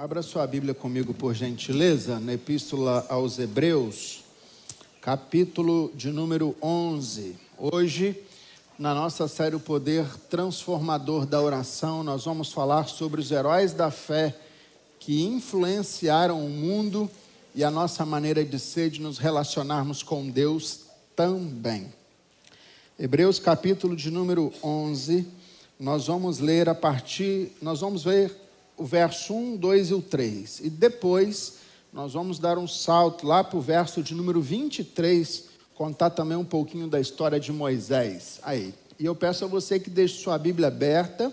Abra sua Bíblia comigo, por gentileza, na Epístola aos Hebreus, capítulo de número 11. Hoje, na nossa série O Poder Transformador da Oração, nós vamos falar sobre os heróis da fé que influenciaram o mundo e a nossa maneira de ser, de nos relacionarmos com Deus também. Hebreus, capítulo de número 11, nós vamos ver o verso 1, 2 e o 3. E depois nós vamos dar um salto lá para o verso de número 23, contar também um pouquinho da história de Moisés. Aí. E eu peço a você que deixe sua Bíblia aberta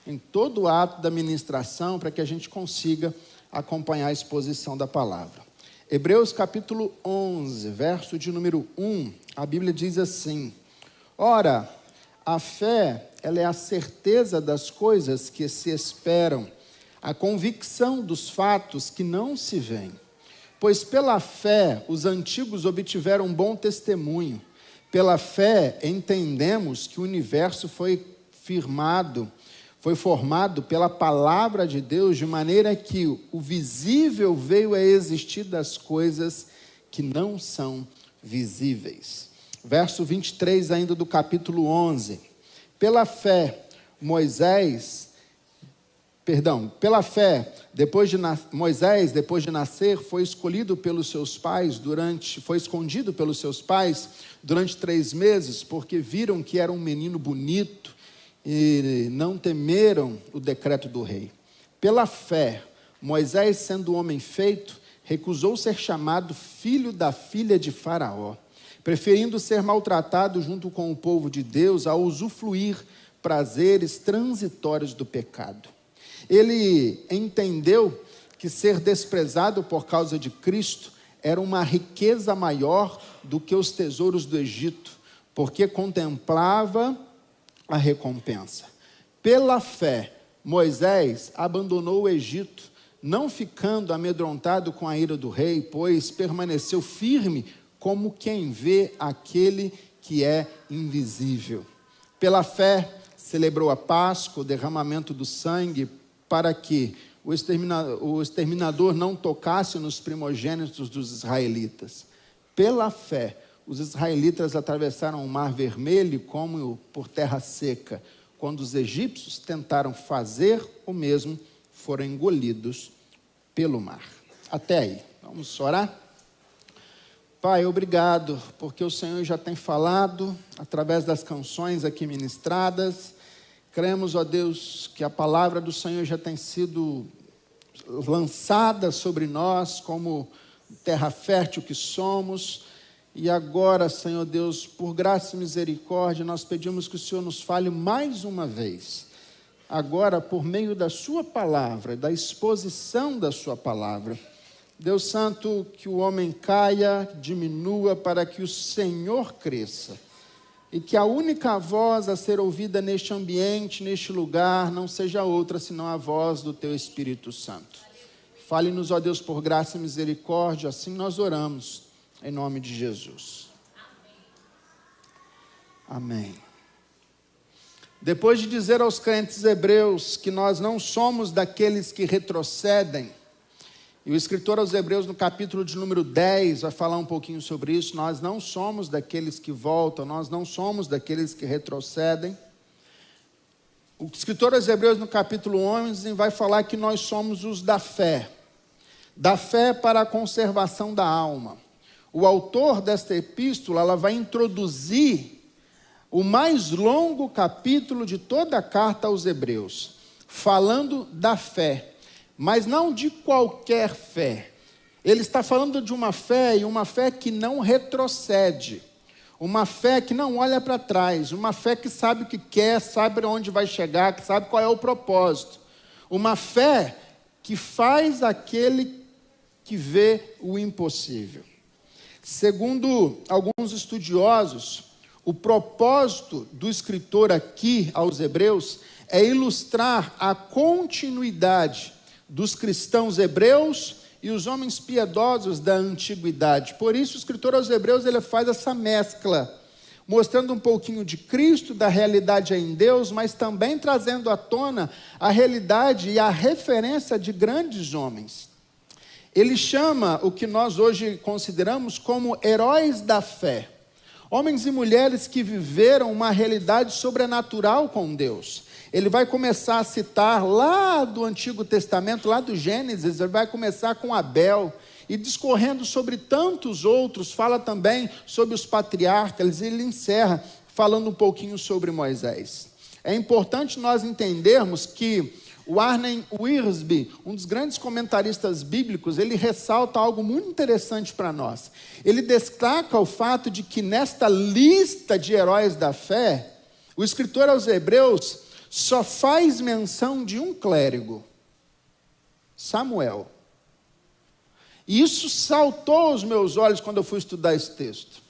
em todo o ato da ministração, para que a gente consiga acompanhar a exposição da palavra. Hebreus capítulo 11, verso de número 1, a Bíblia diz assim: Ora, a fé, ela é a certeza das coisas que se esperam, a convicção dos fatos que não se veem. Pois pela fé os antigos obtiveram um bom testemunho. Pela fé entendemos que o universo foi formado pela palavra de Deus, de maneira que o visível veio a existir das coisas que não são visíveis. Verso 23 ainda do capítulo 11. Pela fé, Moisés, depois de nascer, foi escondido pelos seus pais durante 3 meses, porque viram que era um menino bonito e não temeram o decreto do rei. Pela fé, Moisés, sendo homem feito, recusou ser chamado filho da filha de Faraó, preferindo ser maltratado junto com o povo de Deus a usufruir prazeres transitórios do pecado. Ele entendeu que ser desprezado por causa de Cristo era uma riqueza maior do que os tesouros do Egito, porque contemplava a recompensa. Pela fé, Moisés abandonou o Egito, não ficando amedrontado com a ira do rei, pois permaneceu firme como quem vê aquele que é invisível. Pela fé, celebrou a Páscoa, o derramamento do sangue, para que o exterminador não tocasse nos primogênitos dos israelitas. Pela fé, os israelitas atravessaram o Mar Vermelho como por terra seca. Quando os egípcios tentaram fazer o mesmo, foram engolidos pelo mar. Até aí. Vamos orar? Pai, obrigado, porque o Senhor já tem falado através das canções aqui ministradas. Cremos, ó Deus, que a palavra do Senhor já tem sido lançada sobre nós como terra fértil que somos. E agora, Senhor Deus, por graça e misericórdia, nós pedimos que o Senhor nos fale mais uma vez. Agora, por meio da sua palavra, da exposição da sua palavra. Deus Santo, que o homem caia, diminua, para que o Senhor cresça. E que a única voz a ser ouvida neste ambiente, neste lugar, não seja outra, senão a voz do Teu Espírito Santo. Fale-nos, ó Deus, por graça e misericórdia, assim nós oramos, em nome de Jesus. Amém. Depois de dizer aos crentes hebreus que nós não somos daqueles que retrocedem, e o escritor aos Hebreus, no capítulo de número 10, vai falar um pouquinho sobre isso. Nós não somos daqueles que voltam, nós não somos daqueles que retrocedem. O escritor aos Hebreus, no capítulo 11, vai falar que nós somos os da fé para a conservação da alma. O autor desta epístola, ela vai introduzir o mais longo capítulo de toda a carta aos Hebreus, falando da fé. Mas não de qualquer fé. Ele está falando de uma fé, e uma fé que não retrocede. Uma fé que não olha para trás. Uma fé que sabe o que quer, sabe onde vai chegar, que sabe qual é o propósito. Uma fé que faz aquele que vê o impossível. Segundo alguns estudiosos, o propósito do escritor aqui aos Hebreus é ilustrar a continuidade dos cristãos hebreus e os homens piedosos da antiguidade. Por isso o escritor aos Hebreus ele faz essa mescla. mostrando um pouquinho de Cristo, da realidade em Deus, mas também trazendo à tona a realidade e a referência de grandes homens. Ele chama o que nós hoje consideramos como heróis da fé. Homens e mulheres que viveram uma realidade sobrenatural com Deus. Ele vai começar a citar lá do Antigo Testamento, lá do Gênesis, ele vai começar com Abel, e discorrendo sobre tantos outros, fala também sobre os patriarcas, e ele encerra falando um pouquinho sobre Moisés. É importante nós entendermos que o Warren Wiersbe, um dos grandes comentaristas bíblicos, ele ressalta algo muito interessante para nós. Ele destaca o fato de que nesta lista de heróis da fé, o escritor aos Hebreus só faz menção de um clérigo, Samuel. E isso saltou aos meus olhos quando eu fui estudar esse texto.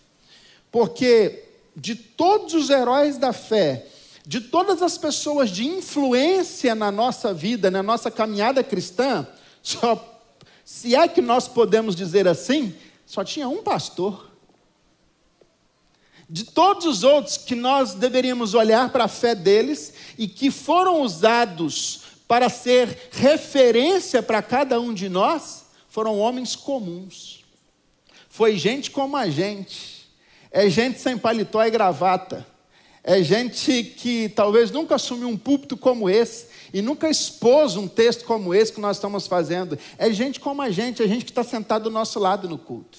Porque de todos os heróis da fé, de todas as pessoas de influência na nossa vida, na nossa caminhada cristã, se é que nós podemos dizer assim, só tinha um pastor. De todos os outros que nós deveríamos olhar para a fé deles e que foram usados para ser referência para cada um de nós, foram homens comuns. Foi gente como a gente. É gente sem paletó e gravata. É gente que talvez nunca assumiu um púlpito como esse e nunca expôs um texto como esse que nós estamos fazendo. É gente como a gente, é gente que está sentado do nosso lado no culto.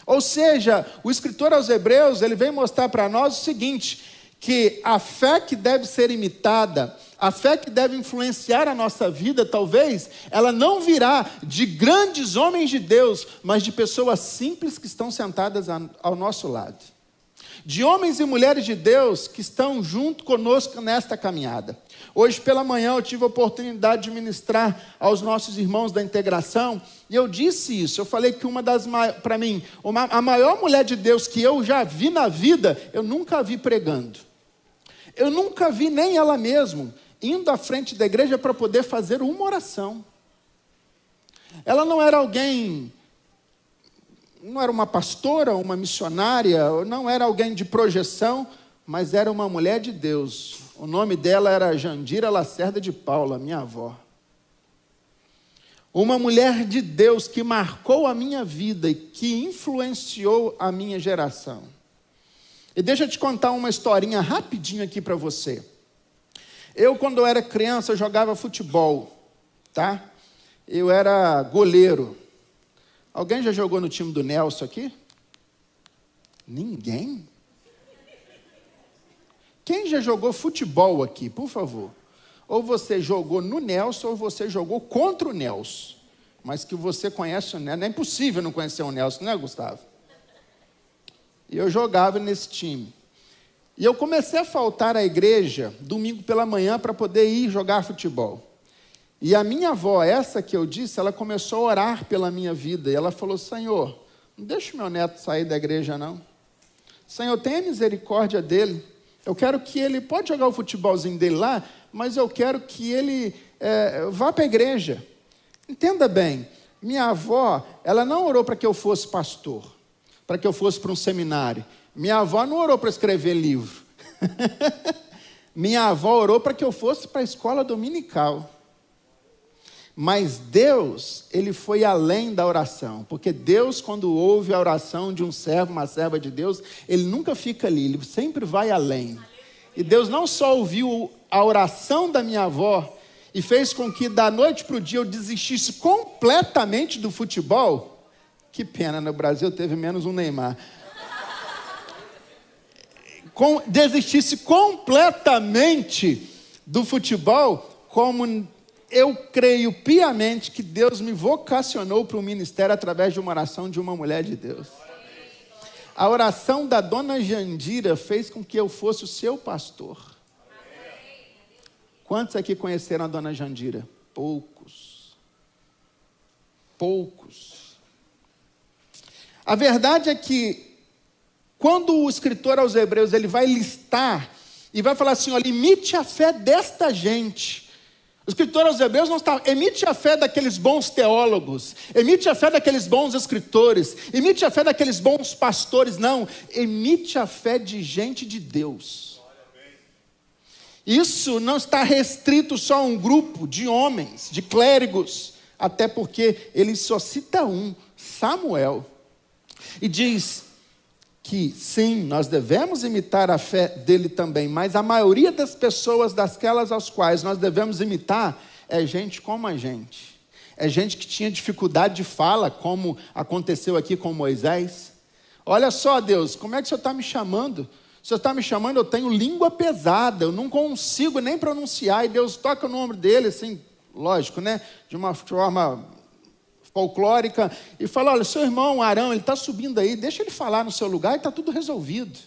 Ou seja, o escritor aos Hebreus, ele vem mostrar para nós o seguinte, que a fé que deve ser imitada, a fé que deve influenciar a nossa vida, talvez, ela não virá de grandes homens de Deus, mas de pessoas simples que estão sentadas ao nosso lado. De homens e mulheres de Deus que estão junto conosco nesta caminhada. Hoje pela manhã eu tive a oportunidade de ministrar aos nossos irmãos da integração, e eu disse isso, eu falei que para mim, a maior mulher de Deus que eu já vi na vida, eu nunca a vi pregando. Eu nunca vi nem ela mesma indo à frente da igreja para poder fazer uma oração. Ela não era alguém, não era uma pastora, uma missionária, não era alguém de projeção, mas era uma mulher de Deus. O nome dela era Jandira Lacerda de Paula, minha avó. Uma mulher de Deus que marcou a minha vida e que influenciou a minha geração. E deixa eu te contar uma historinha rapidinho aqui para você. Eu, quando eu era criança, jogava futebol, tá? Eu era goleiro. Alguém já jogou no time do Nelson aqui? Ninguém? Quem já jogou futebol aqui, por favor? Ou você jogou no Nelson, ou você jogou contra o Nelson. Mas que você conhece o Nelson. Não é impossível não conhecer o Nelson, não é, Gustavo? E eu jogava nesse time. E eu comecei a faltar à igreja domingo pela manhã para poder ir jogar futebol. E a minha avó, essa que eu disse, ela começou a orar pela minha vida. E ela falou, Senhor, não deixa o meu neto sair da igreja, não. Senhor, tenha misericórdia dele. Eu quero que ele, pode jogar o futebolzinho dele lá, mas eu quero que ele vá para a igreja. Entenda bem, minha avó, ela não orou para que eu fosse pastor, para que eu fosse para um seminário. Minha avó não orou para escrever livro. Minha avó orou para que eu fosse para a escola dominical. Mas Deus, Ele foi além da oração. Porque Deus, quando ouve a oração de um servo, uma serva de Deus, Ele nunca fica ali, Ele sempre vai além. E Deus não só ouviu a oração da minha avó e fez com que da noite para o dia eu desistisse completamente do futebol. Que pena, no Brasil teve menos um Neymar. Desistisse completamente do futebol, como eu creio piamente que Deus me vocacionou para o ministério através de uma oração de uma mulher de Deus. A oração da dona Jandira fez com que eu fosse o seu pastor. Quantos aqui conheceram a dona Jandira? Poucos. Poucos. A verdade é que quando o escritor aos Hebreus ele vai listar e vai falar assim, olha, imite a fé desta gente. O escritor aos Hebreus não está, emite a fé daqueles bons teólogos, emite a fé daqueles bons escritores, emite a fé daqueles bons pastores, não, emite a fé de gente de Deus. Isso não está restrito só a um grupo de homens, de clérigos, até porque ele só cita um, Samuel, e diz que sim, nós devemos imitar a fé dele também, mas a maioria das pessoas, daquelas aos quais nós devemos imitar, é gente como a gente. É gente que tinha dificuldade de fala, como aconteceu aqui com Moisés. Olha só, Deus, como é que o Senhor está me chamando? O Senhor está me chamando, eu tenho língua pesada, eu não consigo nem pronunciar, e Deus toca no ombro dele, assim, lógico, né? De uma forma folclórica, e fala, olha, seu irmão Arão, ele está subindo aí, deixa ele falar no seu lugar e está tudo resolvido.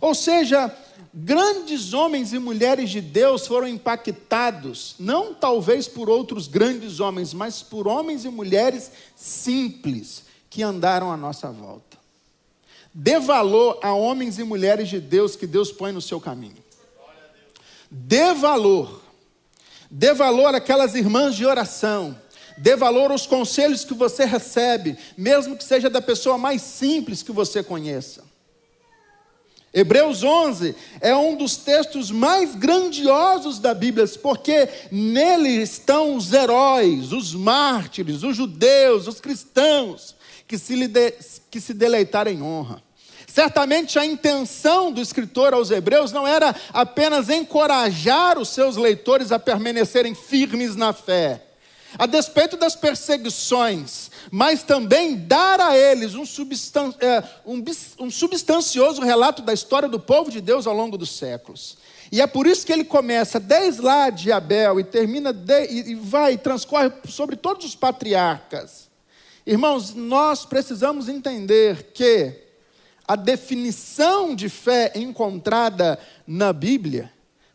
Ou seja, grandes homens e mulheres de Deus foram impactados, não talvez por outros grandes homens, mas por homens e mulheres simples, que andaram à nossa volta. Dê valor a homens e mulheres de Deus que Deus põe no seu caminho. Dê valor àquelas irmãs de oração. Dê valor aos conselhos que você recebe, mesmo que seja da pessoa mais simples que você conheça. Hebreus 11 é um dos textos mais grandiosos da Bíblia, porque nele estão os heróis, os mártires, os judeus, os cristãos, que se deleitaram em honra. Certamente a intenção do escritor aos Hebreus não era apenas encorajar os seus leitores a permanecerem firmes na fé, a despeito das perseguições, mas também dar a eles um substancioso relato da história do povo de Deus ao longo dos séculos. E é por isso que ele começa desde lá de Abel e termina e transcorre sobre todos os patriarcas. Irmãos, nós precisamos entender que a definição de fé encontrada na Bíblia,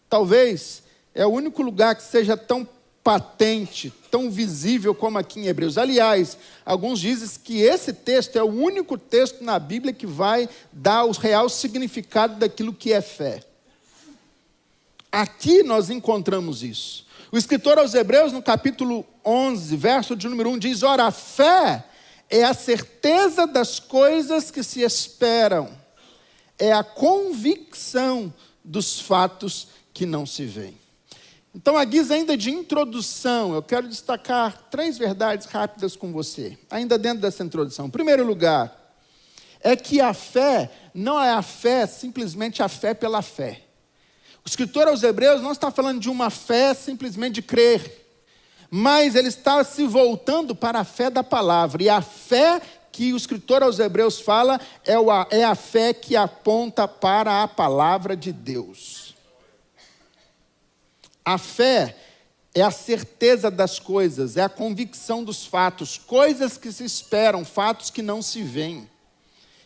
talvez é o único lugar que seja tão patente, tão visível como aqui em Hebreus. Aliás, alguns dizem que esse texto é o único texto na Bíblia que vai dar o real significado daquilo que é fé. Aqui nós encontramos isso. O escritor aos Hebreus, no capítulo 11, verso de número 1, diz, ora, a fé é a certeza das coisas que se esperam, é a convicção dos fatos que não se veem. Então, a guisa ainda de introdução, eu quero destacar 3 verdades rápidas com você, ainda dentro dessa introdução. Em primeiro lugar, é que a fé não é a fé, simplesmente a fé pela fé. O escritor aos Hebreus não está falando de uma fé simplesmente de crer, mas ele está se voltando para a fé da palavra. E a fé que o escritor aos Hebreus fala é a fé que aponta para a palavra de Deus. A fé é a certeza das coisas, é a convicção dos fatos, coisas que se esperam, fatos que não se veem.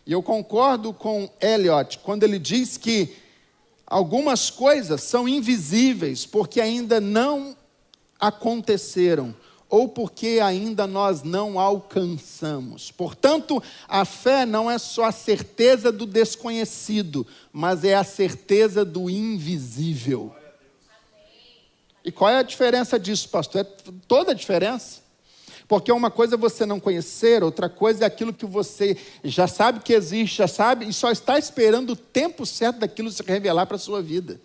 E eu concordo com Eliot quando ele diz que algumas coisas são invisíveis porque ainda não aconteceram, ou porque ainda nós não alcançamos. Portanto, a fé não é só a certeza do desconhecido, mas é a certeza do invisível. E qual é a diferença disso, pastor? É toda a diferença. Porque uma coisa é você não conhecer, outra coisa é aquilo que você já sabe que existe, já sabe, e só está esperando o tempo certo daquilo se revelar para a sua vida.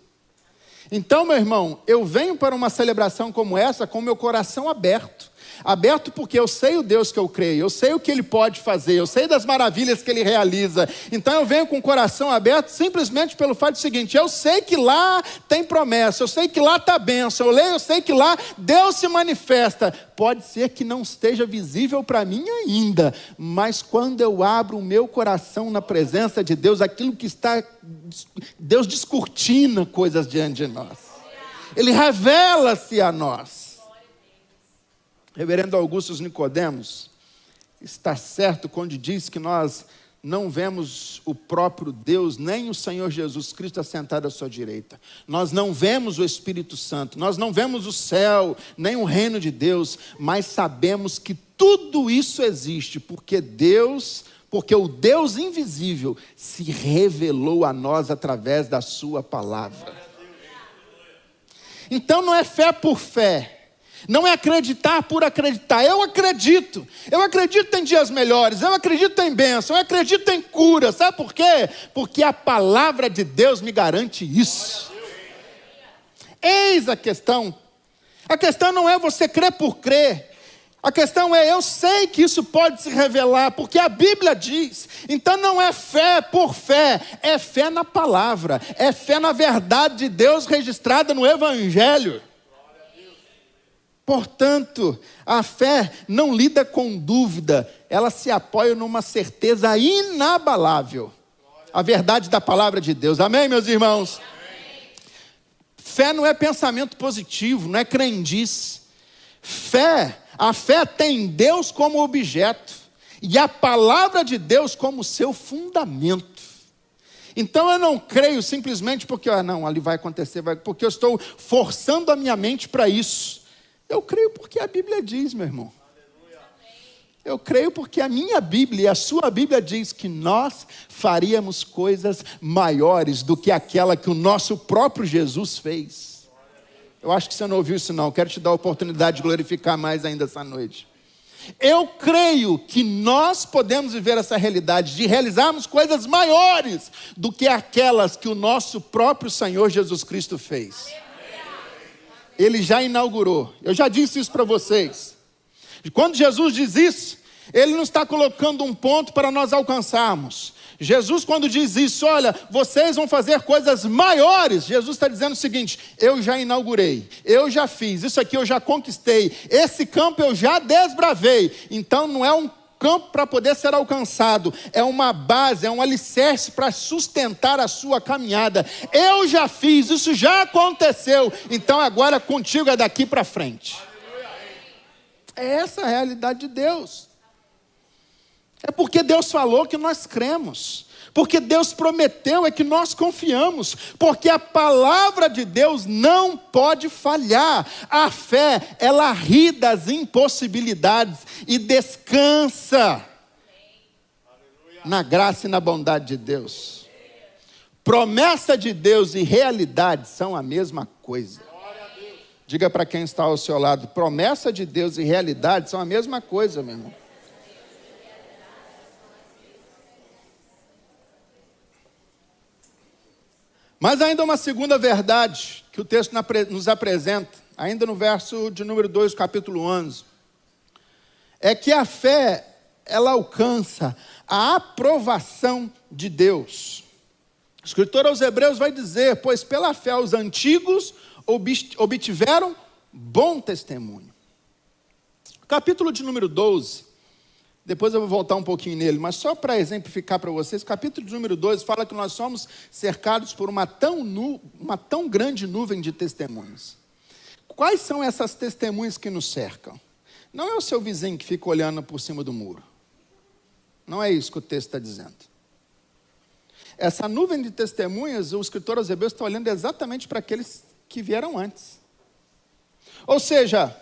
Então, meu irmão, eu venho para uma celebração como essa com o meu coração aberto. Aberto porque eu sei o Deus que eu creio, eu sei o que Ele pode fazer, eu sei das maravilhas que Ele realiza. Então eu venho com o coração aberto simplesmente pelo fato seguinte, eu sei que lá tem promessa, eu sei que lá está bênção, eu sei que lá Deus se manifesta. Pode ser que não esteja visível para mim ainda, mas quando eu abro o meu coração na presença de Deus, aquilo que está, Deus descortina coisas diante de nós. Ele revela-se a nós. Reverendo Augusto Nicodemos está certo quando diz que nós não vemos o próprio Deus, nem o Senhor Jesus Cristo assentado à sua direita. Nós não vemos o Espírito Santo, nós não vemos o céu, nem o reino de Deus, mas sabemos que tudo isso existe, porque o Deus invisível se revelou a nós através da sua palavra. Então não é fé por fé. Não é acreditar por acreditar. Eu acredito em dias melhores, eu acredito em bênção, eu acredito em cura. Sabe por quê? Porque a palavra de Deus me garante isso. Eis a questão. A questão não é você crer por crer. A questão é, eu sei que isso pode se revelar, porque a Bíblia diz. Então não é fé por fé, é fé na palavra, é fé na verdade de Deus registrada no Evangelho. Portanto, a fé não lida com dúvida, ela se apoia numa certeza inabalável. A verdade da palavra de Deus. Amém, meus irmãos? Amém. Fé não é pensamento positivo, não é crendice. A fé tem Deus como objeto e a palavra de Deus como seu fundamento. Então eu não creio simplesmente porque, não, ali vai acontecer, porque eu estou forçando a minha mente para isso. Eu creio porque a Bíblia diz, meu irmão. Eu creio porque a minha Bíblia e a sua Bíblia diz que nós faríamos coisas maiores do que aquela que o nosso próprio Jesus fez. Eu acho que você não ouviu isso não. Quero te dar a oportunidade de glorificar mais ainda essa noite. Eu creio que nós podemos viver essa realidade de realizarmos coisas maiores do que aquelas que o nosso próprio Senhor Jesus Cristo fez. Ele já inaugurou. Eu já disse isso para vocês. E quando Jesus diz isso, Ele não está colocando um ponto para nós alcançarmos. Jesus, quando diz isso, olha, vocês vão fazer coisas maiores. Jesus está dizendo o seguinte: eu já inaugurei, eu já fiz, isso aqui eu já conquistei, esse campo eu já desbravei. Então não é um campo para poder ser alcançado, é uma base, é um alicerce para sustentar a sua caminhada. Eu já fiz, isso já aconteceu, então agora contigo é daqui para frente. É essa a realidade de Deus. É porque Deus falou que nós cremos, porque Deus prometeu é que nós confiamos, porque a palavra de Deus não pode falhar. A fé, ela ri das impossibilidades e descansa na graça e na bondade de Deus. Promessa de Deus e realidade são a mesma coisa. Diga para quem está ao seu lado: promessa de Deus e realidade são a mesma coisa, meu irmão. Mas ainda uma segunda verdade que o texto nos apresenta, ainda no verso de número 2, capítulo 11, é que a fé, ela alcança a aprovação de Deus. O escritor aos Hebreus vai dizer: pois pela fé os antigos obtiveram bom testemunho. Capítulo de número 12, depois eu vou voltar um pouquinho nele, mas só para exemplificar para vocês, capítulo de número 12 fala que nós somos cercados por uma tão grande nuvem de testemunhas. Quais são essas testemunhas que nos cercam? Não é o seu vizinho que fica olhando por cima do muro. Não é isso que o texto está dizendo. Essa nuvem de testemunhas, o escritor aos Hebreus está olhando exatamente para aqueles que vieram antes. Ou seja,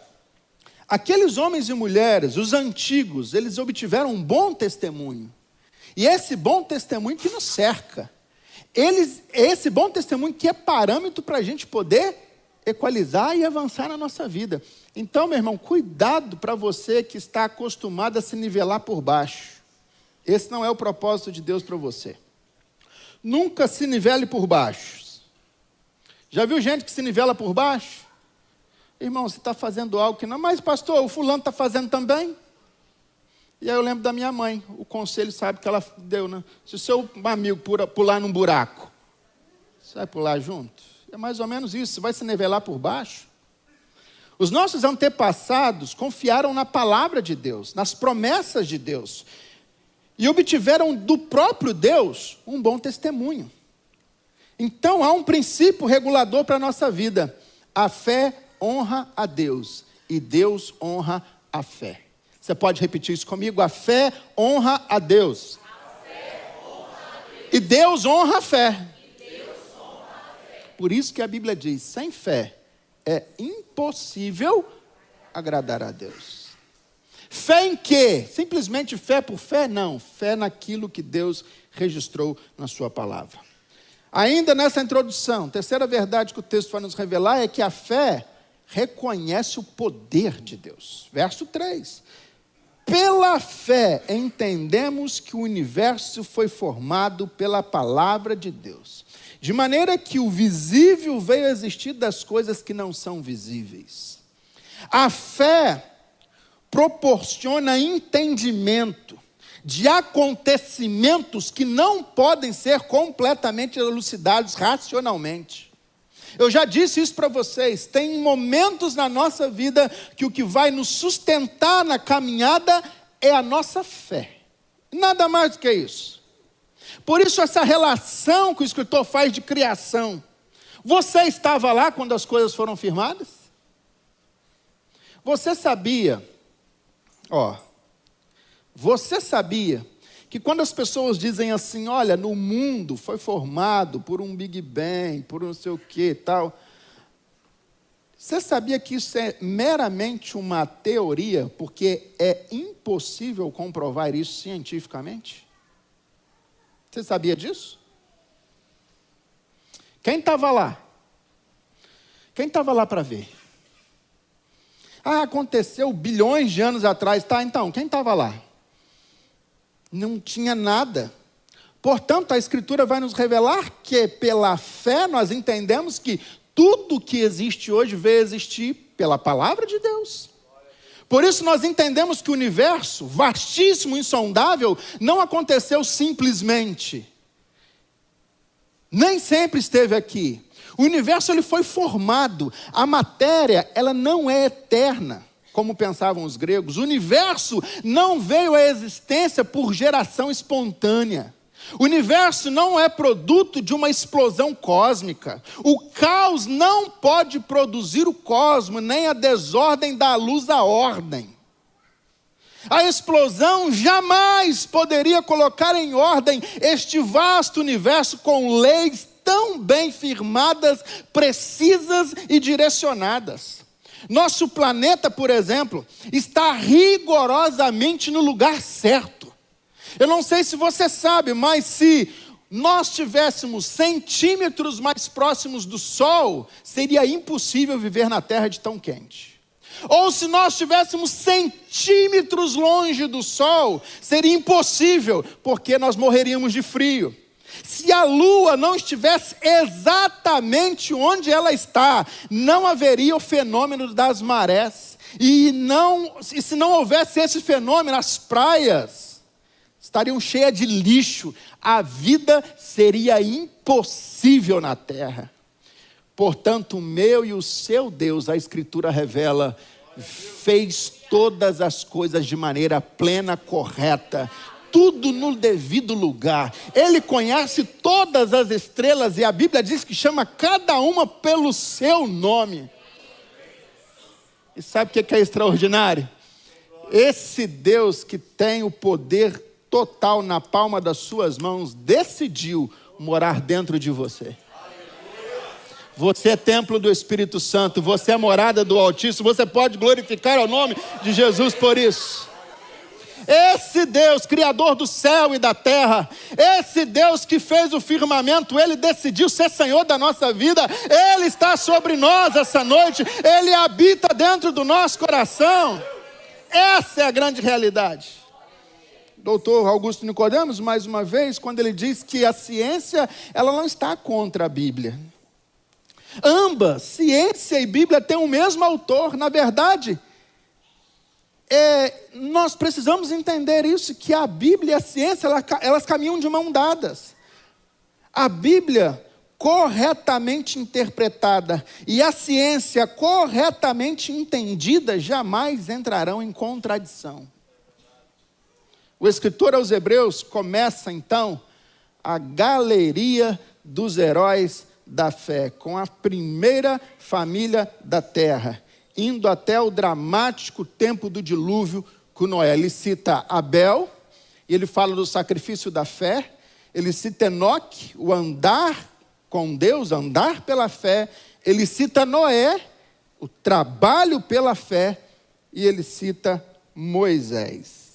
aqueles homens e mulheres, os antigos, eles obtiveram um bom testemunho. E esse bom testemunho que nos cerca. Esse bom testemunho que é parâmetro para a gente poder equalizar e avançar na nossa vida. Então, meu irmão, cuidado para você que está acostumado a se nivelar por baixo. Esse não é o propósito de Deus para você. Nunca se nivele por baixo. Já viu gente que se nivela por baixo? Irmão, você está fazendo algo que não... Mas pastor, o fulano está fazendo também. E aí eu lembro da minha mãe. O conselho sabe que ela deu, né? Se o seu amigo pular num buraco, você vai pular junto? É mais ou menos isso. Você vai se nivelar por baixo. Os nossos antepassados confiaram na palavra de Deus, nas promessas de Deus. E obtiveram do próprio Deus um bom testemunho. Então há um princípio regulador para a nossa vida. A fé honra a Deus e Deus honra a fé. Você pode repetir isso comigo? A fé honra a Deus. E Deus honra a fé. Por isso que a Bíblia diz: sem fé é impossível agradar a Deus. Fé em quê? Simplesmente fé por fé? Não. Fé naquilo que Deus registrou na sua palavra. Ainda nessa introdução, terceira verdade que o texto vai nos revelar é que a fé reconhece o poder de Deus. Verso 3. Pela fé entendemos que o universo foi formado pela palavra de Deus, de maneira que o visível veio a existir das coisas que não são visíveis. A fé proporciona entendimento de acontecimentos que não podem ser completamente elucidados racionalmente. Eu já disse isso para vocês, tem momentos na nossa vida que o que vai nos sustentar na caminhada é a nossa fé. Nada mais do que isso. Por isso essa relação que o escritor faz de criação. Você estava lá quando as coisas foram firmadas? Você sabia que quando as pessoas dizem assim, olha, no mundo foi formado por um Big Bang, por não sei o que e tal. Você sabia que isso é meramente uma teoria, porque é impossível comprovar isso cientificamente? Você sabia disso? Quem estava lá? Quem estava lá para ver? Aconteceu bilhões de anos atrás, tá? Então, quem estava lá? Não tinha nada. Portanto, a Escritura vai nos revelar que pela fé nós entendemos que tudo que existe hoje veio existir pela palavra de Deus. Por isso nós entendemos que o universo, vastíssimo, insondável, não aconteceu simplesmente. Nem sempre esteve aqui. O universo ele foi formado. A matéria, ela não é eterna, como pensavam os gregos. O universo não veio à existência por geração espontânea. O universo não é produto de uma explosão cósmica. O caos não pode produzir o cosmos, nem a desordem dá luz à ordem. A explosão jamais poderia colocar em ordem este vasto universo com leis tão bem firmadas, precisas e direcionadas. Nosso planeta, por exemplo, está rigorosamente no lugar certo. Eu não sei se você sabe, mas se nós tivéssemos centímetros mais próximos do Sol, seria impossível viver na Terra de tão quente. Ou se nós estivéssemos centímetros longe do Sol, seria impossível, porque nós morreríamos de frio. Se a Lua não estivesse exatamente onde ela está, não haveria o fenômeno das marés. E se não houvesse esse fenômeno, as praias estariam cheias de lixo. A vida seria impossível na terra. Portanto, o meu e o seu Deus, a Escritura revela, fez todas as coisas de maneira plena, correta, tudo no devido lugar. Ele conhece todas as estrelas e a Bíblia diz que chama cada uma pelo seu nome. E sabe o que é extraordinário? Esse Deus que tem o poder total na palma das suas mãos, decidiu morar dentro de você. Você é templo do Espírito Santo, você é morada do Altíssimo, você pode glorificar o nome de Jesus por isso. Esse Deus, Criador do céu e da terra, esse Deus que fez o firmamento, Ele decidiu ser Senhor da nossa vida, Ele está sobre nós essa noite, Ele habita dentro do nosso coração. Essa é a grande realidade. Doutor Augusto Nicodemos, mais uma vez, quando ele diz que a ciência, ela não está contra a Bíblia. Ambas, ciência e Bíblia, têm o mesmo autor. Na verdade, nós precisamos entender isso, que a Bíblia e a ciência, elas caminham de mão dadas. A Bíblia, corretamente interpretada, e a ciência, corretamente entendida, jamais entrarão em contradição. O escritor aos Hebreus começa, então, a galeria dos heróis da fé, com a primeira família da terra, indo até o dramático tempo do dilúvio com Noé. Ele cita Abel, e ele fala do sacrifício da fé. Ele cita Enoque, o andar com Deus, andar pela fé. Ele cita Noé, o trabalho pela fé. E ele cita Moisés.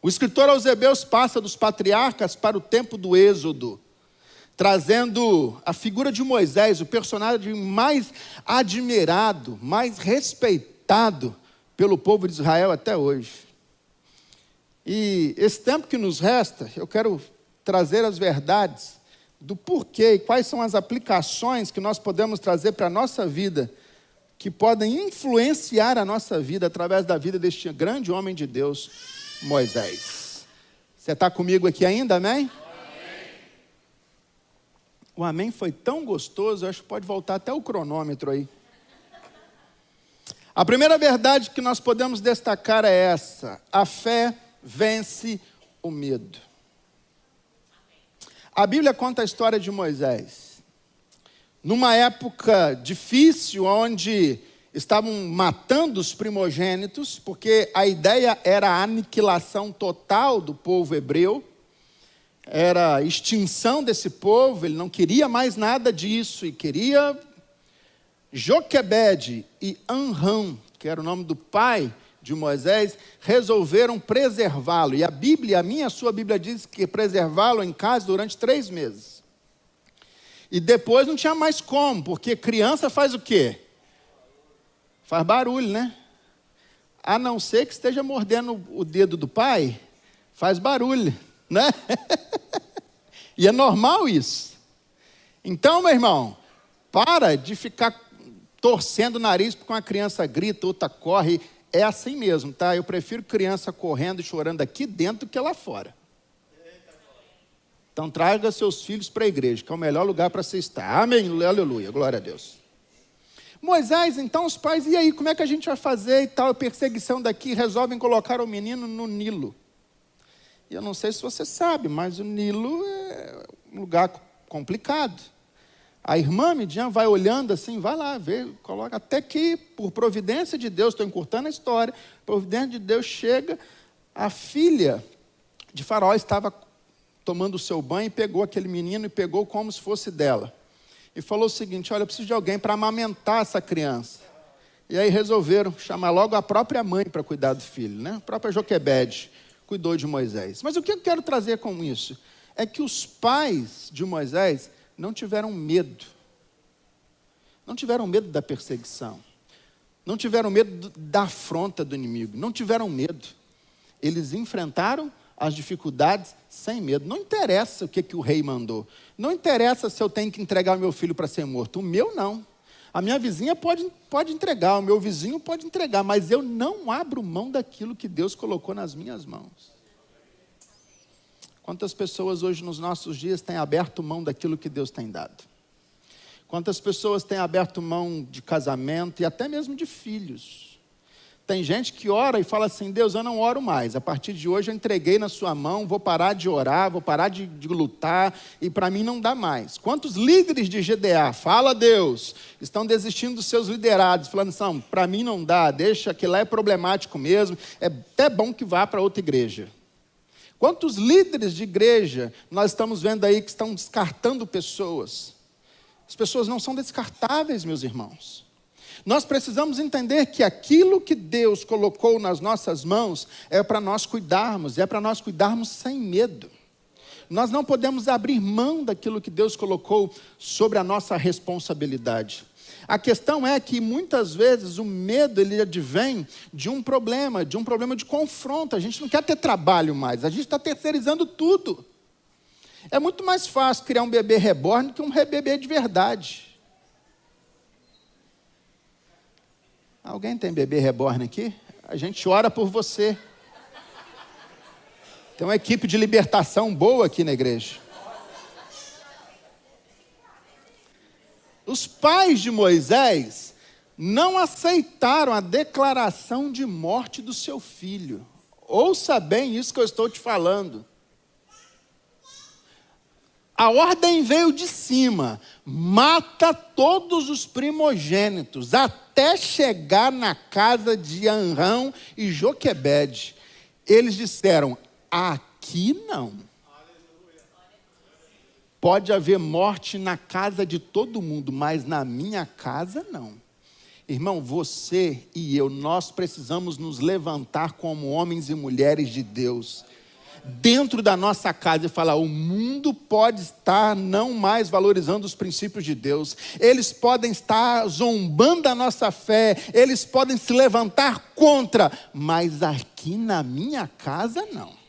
O escritor aos Hebreus passa dos patriarcas para o tempo do Êxodo. trazendo a figura de Moisés, o personagem mais admirado, mais respeitado pelo povo de Israel até hoje. E esse tempo que nos resta, eu quero trazer as verdades do porquê e quais são as aplicações que nós podemos trazer para a nossa vida, que podem influenciar a nossa vida através da vida deste grande homem de Deus, Moisés. Você está comigo aqui ainda, amém? O amém foi tão gostoso, eu acho que pode voltar até o cronômetro aí. A primeira verdade que nós podemos destacar é essa: a fé vence o medo. A Bíblia conta a história de Moisés. Numa época difícil, onde estavam matando os primogênitos, porque a ideia era a aniquilação total do povo hebreu, era a extinção desse povo, ele não queria mais nada disso, e queria. Joquebede e Anrão, que era o nome do pai de Moisés, resolveram preservá-lo. E a Bíblia, a minha e a sua Bíblia diz que preservá-lo em casa durante 3 meses. E depois não tinha mais como, porque criança faz o quê? Faz barulho, né? A não ser que esteja mordendo o dedo do pai, faz barulho, né? E é normal isso. Então, meu irmão, para de ficar torcendo o nariz porque uma criança grita, outra corre. É assim mesmo, tá? Eu prefiro criança correndo e chorando aqui dentro do que lá fora. Então traga seus filhos para a igreja, que é o melhor lugar para você estar. Amém, aleluia, glória a Deus. Moisés, então os pais, e aí, como é que a gente vai fazer e tal? Perseguição daqui, resolvem colocar o menino no Nilo. E eu não sei se você sabe, mas o Nilo é um lugar complicado. A irmã Midian vai olhando assim, vai lá, vê, coloca, até que, por providência de Deus, estou encurtando a história, providência de Deus chega, a filha de Faraó estava tomando o seu banho e pegou aquele menino e pegou como se fosse dela. E falou o seguinte: olha, eu preciso de alguém para amamentar essa criança. E aí resolveram chamar logo a própria mãe para cuidar do filho, né? A própria Joquebede cuidou de Moisés. Mas o que eu quero trazer com isso? É que os pais de Moisés não tiveram medo. Não tiveram medo da perseguição. Não tiveram medo da afronta do inimigo. Não tiveram medo. Eles enfrentaram as dificuldades sem medo. Não interessa o que o rei mandou. Não interessa se eu tenho que entregar o meu filho para ser morto. O meu não. A minha vizinha pode entregar, o meu vizinho pode entregar, mas eu não abro mão daquilo que Deus colocou nas minhas mãos. Quantas pessoas hoje nos nossos dias têm aberto mão daquilo que Deus tem dado? Quantas pessoas têm aberto mão de casamento e até mesmo de filhos? Tem gente que ora e fala assim: Deus, eu não oro mais, a partir de hoje eu entreguei na sua mão, vou parar de orar, vou parar de lutar, e para mim não dá mais. Quantos líderes de GDA, fala Deus, estão desistindo dos seus liderados, falando assim: para mim não dá, deixa que lá é problemático mesmo, é até bom que vá para outra igreja. Quantos líderes de igreja nós estamos vendo aí que estão descartando pessoas? As pessoas não são descartáveis, meus irmãos. Nós precisamos entender que aquilo que Deus colocou nas nossas mãos é para nós cuidarmos, é para nós cuidarmos sem medo. Nós não podemos abrir mão daquilo que Deus colocou sobre a nossa responsabilidade. A questão é que muitas vezes o medo ele advém de um problema de confronto. A gente não quer ter trabalho mais, a gente está terceirizando tudo. É muito mais fácil criar um bebê reborn do que um bebê de verdade. Alguém tem bebê reborn aqui? A gente ora por você. Tem uma equipe de libertação boa aqui na igreja. Os pais de Moisés não aceitaram a declaração de morte do seu filho. Ouça bem isso que eu estou te falando. A ordem veio de cima: mata todos os primogênitos, até chegar na casa de Anrão e Joquebede. Eles disseram: aqui não. Pode haver morte na casa de todo mundo, mas na minha casa não. Irmão, você e eu, nós precisamos nos levantar como homens e mulheres de Deus. dentro da nossa casa e falar: o mundo pode estar não mais valorizando os princípios de Deus, eles podem estar zombando da nossa fé, eles podem se levantar contra, mas aqui na minha casa não.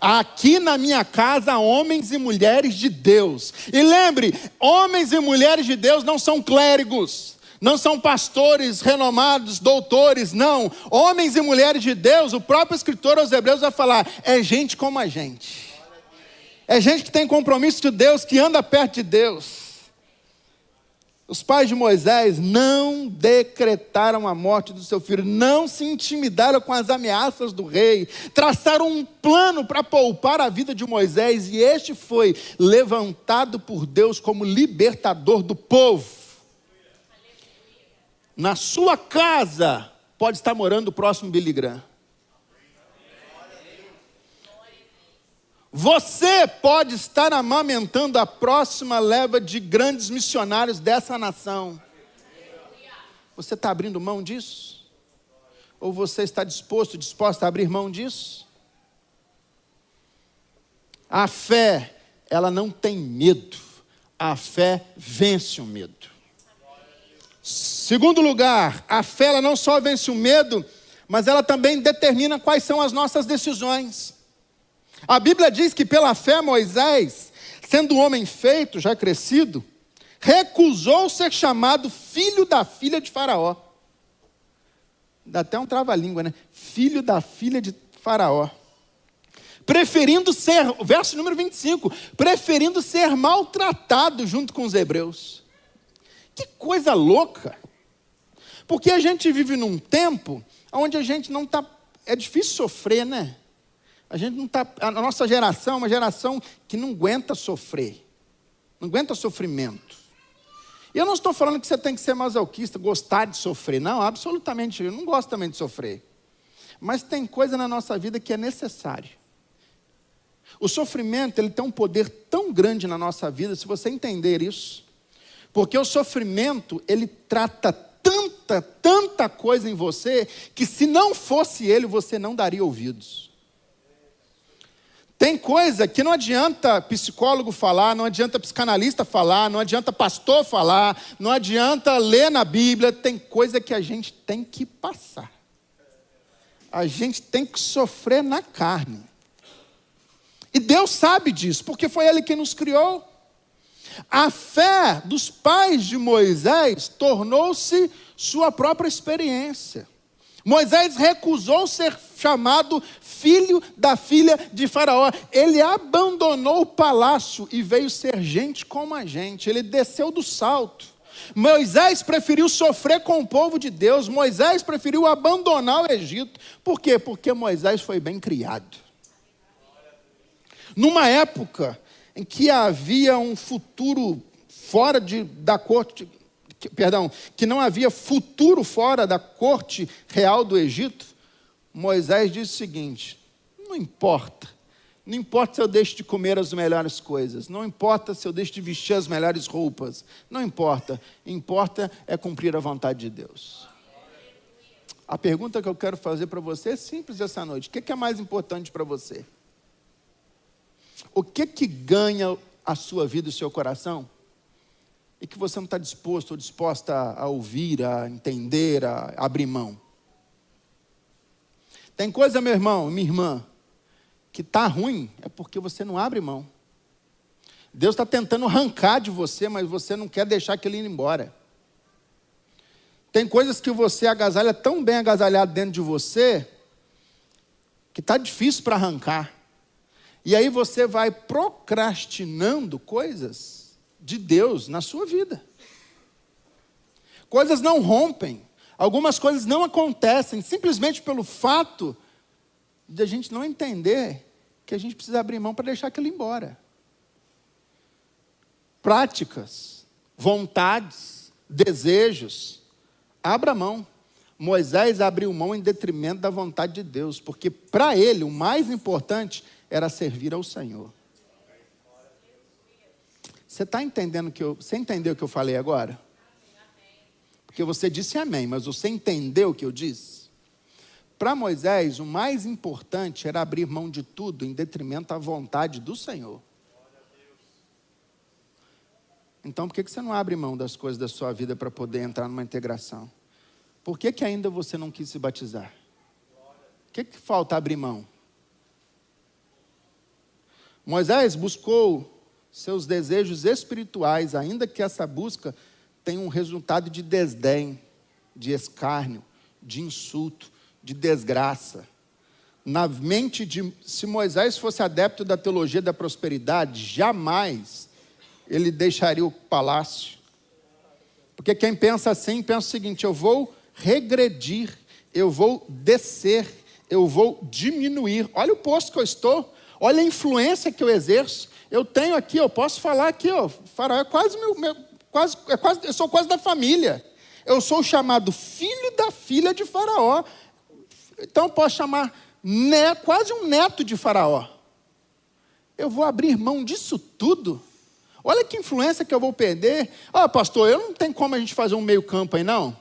Aqui na minha casa, homens e mulheres de Deus. E lembre, homens e mulheres de Deus não são clérigos, não são pastores renomados, doutores, não. Homens e mulheres de Deus, o próprio escritor aos Hebreus vai falar, é gente como a gente. É gente que tem compromisso com Deus, que anda perto de Deus. Os pais de Moisés não decretaram a morte do seu filho, não se intimidaram com as ameaças do rei, traçaram um plano para poupar a vida de Moisés, e este foi levantado por Deus como libertador do povo. Na sua casa pode estar morando o próximo Billy Graham. Você pode estar amamentando a próxima leva de grandes missionários dessa nação. Você está abrindo mão disso? Ou você está disposta a abrir mão disso? A fé, ela não tem medo. A fé vence o medo. Segundo lugar, a fé, ela não só vence o medo, mas ela também determina quais são as nossas decisões. A Bíblia diz que pela fé Moisés, sendo um homem feito, já crescido, recusou ser chamado filho da filha de Faraó. Dá até um trava-língua, né? Filho da filha de Faraó. Preferindo ser, verso número 25, preferindo ser maltratado junto com os hebreus. Que coisa louca. Porque a gente vive num tempo onde a gente não está, é difícil sofrer, né? A gente não está, a nossa geração é uma geração que não aguenta sofrer, não aguenta sofrimento. E eu não estou falando que você tem que ser masoquista, gostar de sofrer, não, absolutamente, eu não gosto também de sofrer. Mas tem coisa na nossa vida que é necessário. O sofrimento, ele tem um poder tão grande na nossa vida, se você entender isso, porque o sofrimento, ele trata tanta coisa em você, que se não fosse ele, você não daria ouvidos. Tem coisa que não adianta psicólogo falar, não adianta psicanalista falar, não adianta pastor falar, não adianta ler na Bíblia. Tem coisa que a gente tem que passar. A gente tem que sofrer na carne. E Deus sabe disso, porque foi Ele quem nos criou. A fé dos pais de Moisés tornou-se sua própria experiência. Moisés recusou ser chamado filho da filha de Faraó. Ele abandonou o palácio e veio ser gente como a gente. Ele desceu do salto. Moisés preferiu sofrer com o povo de Deus. Moisés preferiu abandonar o Egito. Por quê? Porque Moisés foi bem criado. Numa época em que havia um futuro fora da corte, que não havia futuro fora da corte real do Egito, Moisés disse o seguinte: não importa se eu deixo de comer as melhores coisas, não importa se eu deixo de vestir as melhores roupas, não importa é cumprir a vontade de Deus. A pergunta que eu quero fazer para você é simples essa noite: o que é mais importante para você? O que ganha a sua vida e o seu coração? E que você não está disposto ou disposta a ouvir, a entender, a abrir mão. Tem coisa, meu irmão, minha irmã, que está ruim, é porque você não abre mão. Deus está tentando arrancar de você, mas você não quer deixar aquilo ir embora. Tem coisas que você agasalha tão bem agasalhado dentro de você, que está difícil para arrancar. E aí você vai procrastinando coisas de Deus na sua vida. Coisas não rompem, algumas coisas não acontecem, simplesmente pelo fato de a gente não entender que a gente precisa abrir mão para deixar aquilo embora. Práticas, vontades, desejos, abra mão. Moisés abriu mão em detrimento da vontade de Deus, porque para ele o mais importante era servir ao Senhor. Você está entendendo você entendeu o que eu falei agora? Porque você disse amém, mas você entendeu o que eu disse? Para Moisés, o mais importante era abrir mão de tudo em detrimento à vontade do Senhor. Então, por que você não abre mão das coisas da sua vida para poder entrar numa integração? Por que ainda você não quis se batizar? O que falta abrir mão? Moisés buscou seus desejos espirituais, ainda que essa busca tenha um resultado de desdém, de escárnio, de insulto, de desgraça. Na mente se Moisés fosse adepto da teologia da prosperidade, jamais ele deixaria o palácio. Porque quem pensa assim, pensa o seguinte: eu vou regredir, eu vou descer, eu vou diminuir. Olha o posto que eu estou, olha a influência que eu exerço. Eu tenho aqui, eu posso falar aqui, ó, Faraó é quase eu sou quase da família. Eu sou chamado filho da filha de Faraó. Então eu posso chamar quase um neto de Faraó. Eu vou abrir mão disso tudo? Olha que influência que eu vou perder. Pastor, eu não tenho como a gente fazer um meio campo aí, não.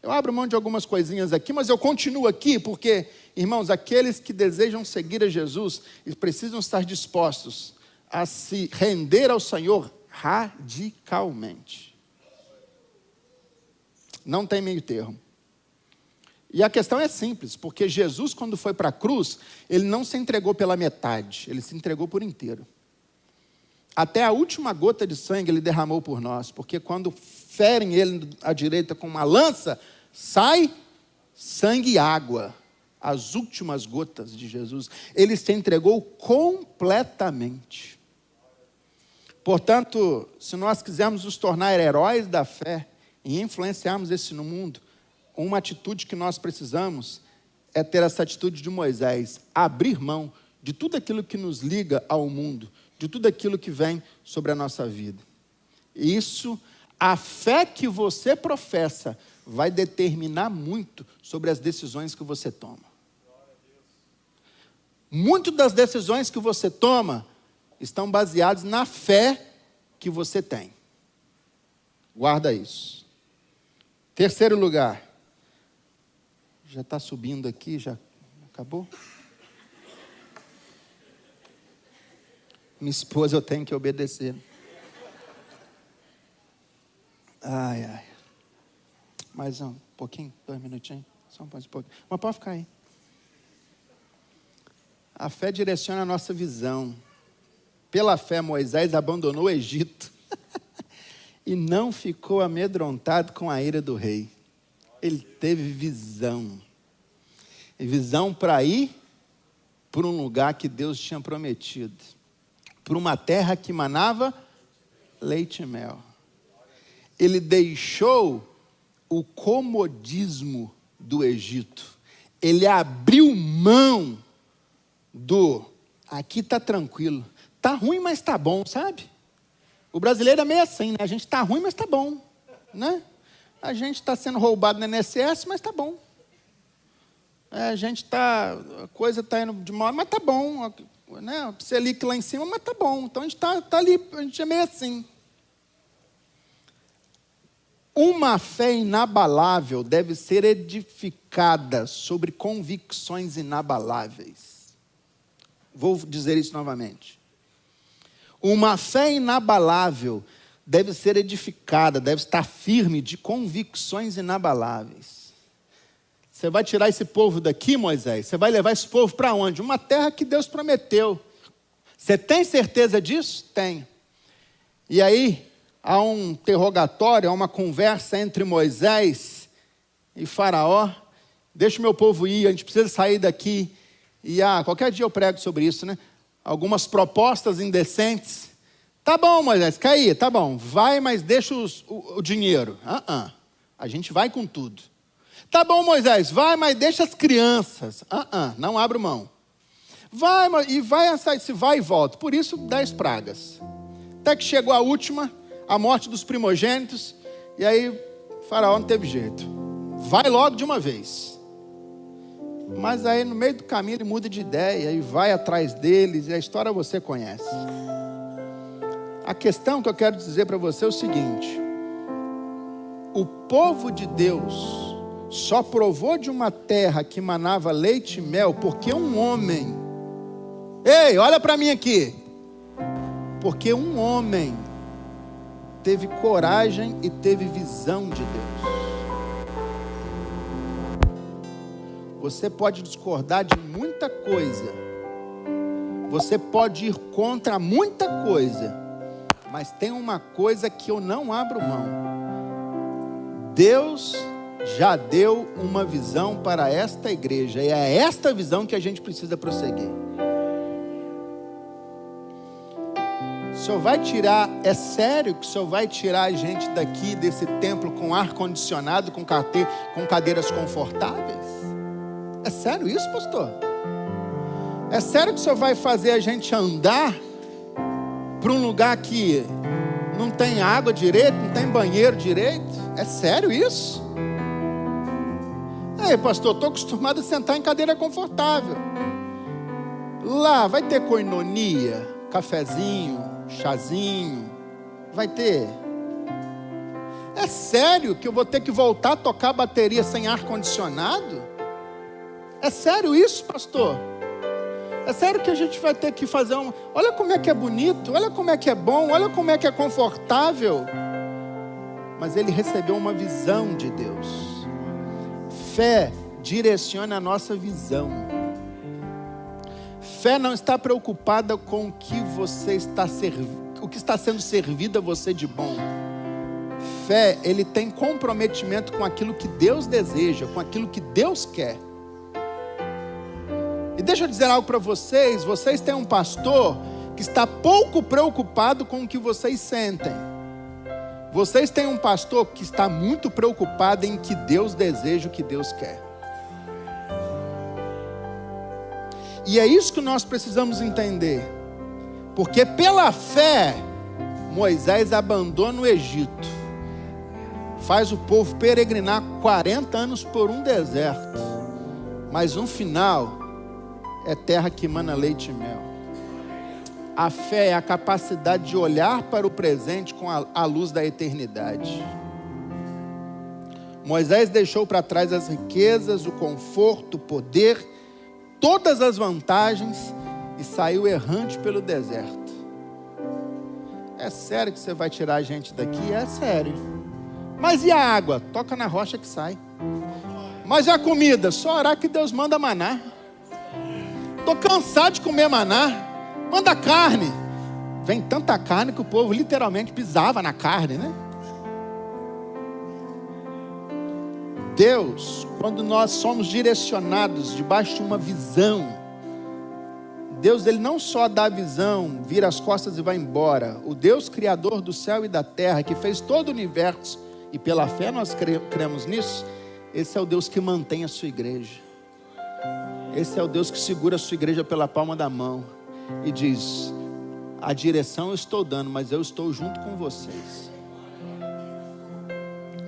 Eu abro mão de algumas coisinhas aqui, mas eu continuo aqui porque, irmãos, aqueles que desejam seguir a Jesus precisam estar dispostos a se render ao Senhor radicalmente. Não tem meio termo. E a questão é simples, porque Jesus, quando foi para a cruz, ele não se entregou pela metade, ele se entregou por inteiro. Até a última gota de sangue ele derramou por nós, porque quando ferem ele à direita com uma lança, sai sangue e água. As últimas gotas de Jesus, ele se entregou completamente. Portanto, se nós quisermos nos tornar heróis da fé e influenciarmos esse no mundo, uma atitude que nós precisamos é ter essa atitude de Moisés, abrir mão de tudo aquilo que nos liga ao mundo, de tudo aquilo que vem sobre a nossa vida. Isso, a fé que você professa, vai determinar muito sobre as decisões que você toma. Muitas das decisões que você toma estão baseadas na fé que você tem. Guarda isso. Terceiro lugar. Já está subindo aqui, já acabou? Minha esposa eu tenho que obedecer. Ai. Mais um pouquinho, 2 minutinhos. Só um pouquinho. Mas pode ficar aí. A fé direciona a nossa visão. Pela fé, Moisés abandonou o Egito e não ficou amedrontado com a ira do rei. Ele teve visão. E visão para ir para um lugar que Deus tinha prometido. Para uma terra que manava leite e mel. Ele deixou o comodismo do Egito. Ele abriu mão aqui está tranquilo. Está ruim, mas está bom, sabe? O brasileiro é meio assim, né? A gente está ruim, mas está bom, né? A gente está sendo roubado no INSS, mas está bom. A coisa está indo de mal, mas está bom. Né? Selic lá em cima, mas está bom. Então a gente está ali, a gente é meio assim. Uma fé inabalável deve ser edificada sobre convicções inabaláveis. Vou dizer isso novamente. Uma fé inabalável deve ser edificada, deve estar firme de convicções inabaláveis. Você vai tirar esse povo daqui, Moisés? Você vai levar esse povo para onde? Uma terra que Deus prometeu. Você tem certeza disso? Tenho. E aí, há um interrogatório, há uma conversa entre Moisés e Faraó. Deixa o meu povo ir, a gente precisa sair daqui. E qualquer dia eu prego sobre isso, né? Algumas propostas indecentes. Tá bom, Moisés, quer ir? Tá bom, vai, mas deixa o dinheiro. A gente vai com tudo. Tá bom, Moisés, vai, mas deixa as crianças. Não abro mão. Vai e volta. Por isso, 10 pragas. Até que chegou a última, a morte dos primogênitos. E aí, o Faraó não teve jeito. Vai logo de uma vez. Mas aí no meio do caminho ele muda de ideia e vai atrás deles, e a história você conhece. A questão que eu quero dizer para você é o seguinte: o povo de Deus só provou de uma terra que manava leite e mel, porque um homem, ei, olha para mim aqui, porque um homem teve coragem e teve visão de Deus. Você pode discordar de muita coisa, você pode ir contra muita coisa, mas tem uma coisa que eu não abro mão. Deus já deu uma visão para esta igreja, e é esta visão que a gente precisa prosseguir. O Senhor vai tirar, é sério que o Senhor vai tirar a gente daqui desse templo com ar-condicionado, com cadeiras confortáveis? É sério isso, pastor? É sério que o Senhor vai fazer a gente andar para um lugar que não tem água direito, não tem banheiro direito? É sério isso? Ei, pastor, estou acostumado a sentar em cadeira confortável. Lá vai ter koinonia, cafezinho, chazinho, vai ter. É sério que eu vou ter que voltar a tocar a bateria sem ar-condicionado? É sério isso, pastor? É sério que a gente vai ter que fazer um... Olha como é que é bonito, olha como é que é bom, olha como é que é confortável. Mas ele recebeu uma visão de Deus. Fé direciona a nossa visão. Fé não está preocupada com o que você está o que está sendo servido a você de bom. Fé, ele tem comprometimento com aquilo que Deus deseja, com aquilo que Deus quer. E deixa eu dizer algo para vocês. Vocês têm um pastor que está pouco preocupado com o que vocês sentem. Vocês têm um pastor que está muito preocupado em que Deus deseja, o que Deus quer. E é isso que nós precisamos entender. Porque pela fé, Moisés abandona o Egito. Faz o povo peregrinar 40 anos por um deserto. Mas no final, é terra que mana leite e mel. A fé é a capacidade de olhar para o presente com a luz da eternidade. Moisés deixou para trás as riquezas, o conforto, o poder, todas as vantagens e saiu errante pelo deserto. É sério que você vai tirar a gente daqui? É sério. Mas e a água? Toca na rocha que sai. Mas e a comida? Só orar que Deus manda maná. Estou cansado de comer maná. Manda carne. Vem tanta carne que o povo literalmente pisava na carne, né? Deus, quando nós somos direcionados debaixo de uma visão, Deus, ele não só dá a visão, vira as costas e vai embora. O Deus criador do céu e da terra, que fez todo o universo, e pela fé nós cremos nisso, esse é o Deus que mantém a sua igreja. Esse é o Deus que segura a sua igreja pela palma da mão e diz: a direção eu estou dando, mas eu estou junto com vocês.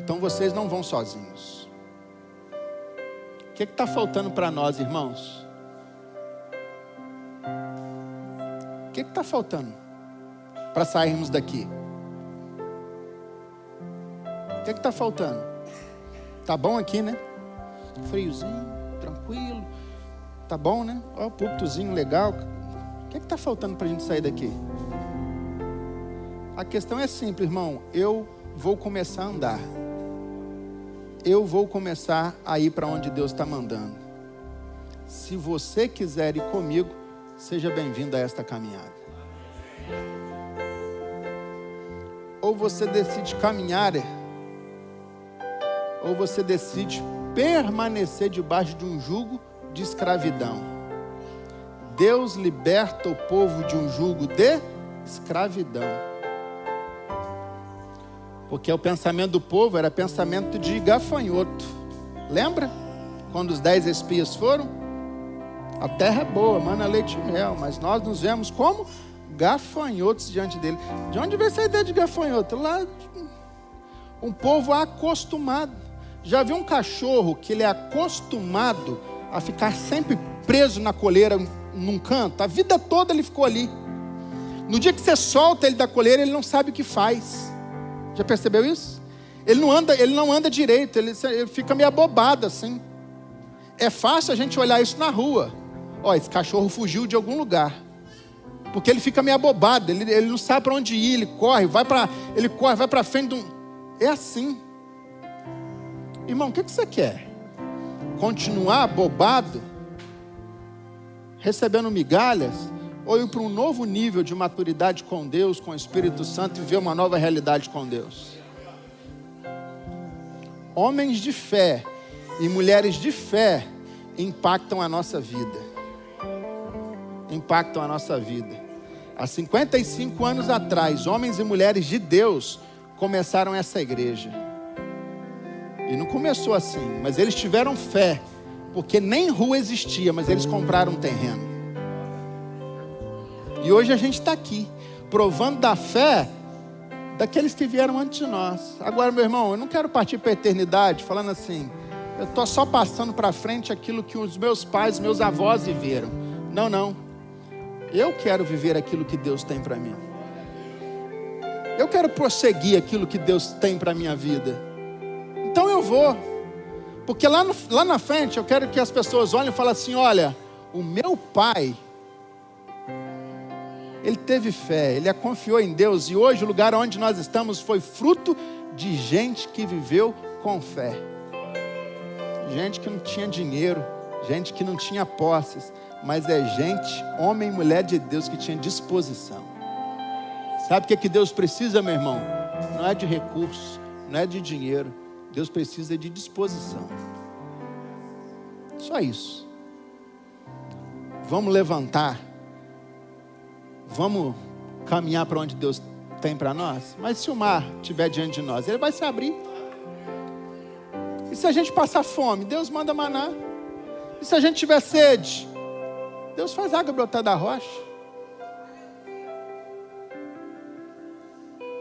Então vocês não vão sozinhos. O que está faltando para nós, irmãos? O que está faltando para sairmos daqui? O que está faltando? Tá bom aqui, né? Friozinho, tranquilo. Tá bom, né? Ó, o púlpitozinho legal. O que está faltando para a gente sair daqui? A questão é simples, irmão. Eu vou começar a andar. Eu vou começar a ir para onde Deus está mandando. Se você quiser ir comigo, seja bem-vindo a esta caminhada. Ou você decide caminhar, ou você decide permanecer debaixo de um jugo de escravidão. Deus liberta o povo de um jugo de escravidão. Porque o pensamento do povo era pensamento de gafanhoto. Lembra? Quando os 10 espias foram? A terra é boa, mana leite e mel, mas nós nos vemos como gafanhotos diante dele. De onde veio essa ideia de gafanhoto? Lá, um povo acostumado. Já viu um cachorro que ele é acostumado a ficar sempre preso na coleira, num canto? A vida toda ele ficou ali. No dia que você solta ele da coleira, ele não sabe o que faz. Já percebeu isso? Ele não anda direito, ele fica meio abobado assim. É fácil a gente olhar isso na rua. Ó, esse cachorro fugiu de algum lugar. Porque ele fica meio abobado, ele não sabe para onde ir, ele corre, vai para frente. É assim. Irmão, o que você quer? Continuar abobado? Recebendo migalhas? Ou ir para um novo nível de maturidade com Deus, com o Espírito Santo e ver uma nova realidade com Deus? Homens de fé e mulheres de fé impactam a nossa vida. Impactam a nossa vida. Há 55 anos atrás, homens e mulheres de Deus começaram essa igreja. E não começou assim, mas eles tiveram fé, porque nem rua existia, mas eles compraram um terreno. E hoje a gente está aqui, provando da fé daqueles que vieram antes de nós. Agora, meu irmão, eu não quero partir para a eternidade falando assim, eu estou só passando para frente aquilo que os meus pais, meus avós viveram. Não, não. Eu quero viver aquilo que Deus tem para mim. Eu quero prosseguir aquilo que Deus tem para a minha vida. Então eu vou. Porque lá na frente eu quero que as pessoas olhem e falem assim, olha, o meu pai, ele teve fé, ele confiou em Deus. E hoje o lugar onde nós estamos foi fruto de gente que viveu com fé. Gente que não tinha dinheiro, gente que não tinha posses, mas é gente, homem e mulher de Deus que tinha disposição. Sabe o que Deus precisa, meu irmão? Não é de recursos, não é de dinheiro. Deus precisa de disposição. Só isso. Vamos levantar. Vamos caminhar para onde Deus tem para nós. Mas se o mar estiver diante de nós, ele vai se abrir. E se a gente passar fome, Deus manda maná. E se a gente tiver sede, Deus faz água brotar da rocha.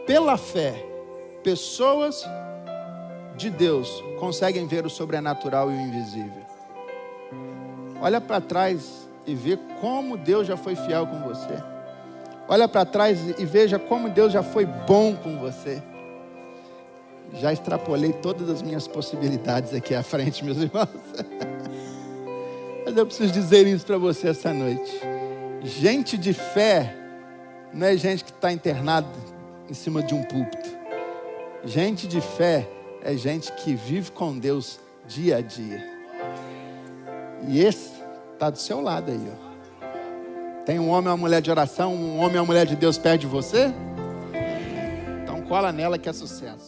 Pela fé, pessoas de Deus conseguem ver o sobrenatural e o invisível. Olha para trás e vê como Deus já foi fiel com você. Olha para trás e veja como Deus já foi bom com você. Já extrapolei todas as minhas possibilidades aqui à frente, meus irmãos. Mas eu preciso dizer isso para você essa noite. Gente de fé não é gente que está internada em cima de um púlpito. Gente de fé é gente que vive com Deus dia a dia. E esse está do seu lado aí, ó. Tem um homem ou uma mulher de oração, um homem ou uma mulher de Deus perto de você? Então cola nela que é sucesso.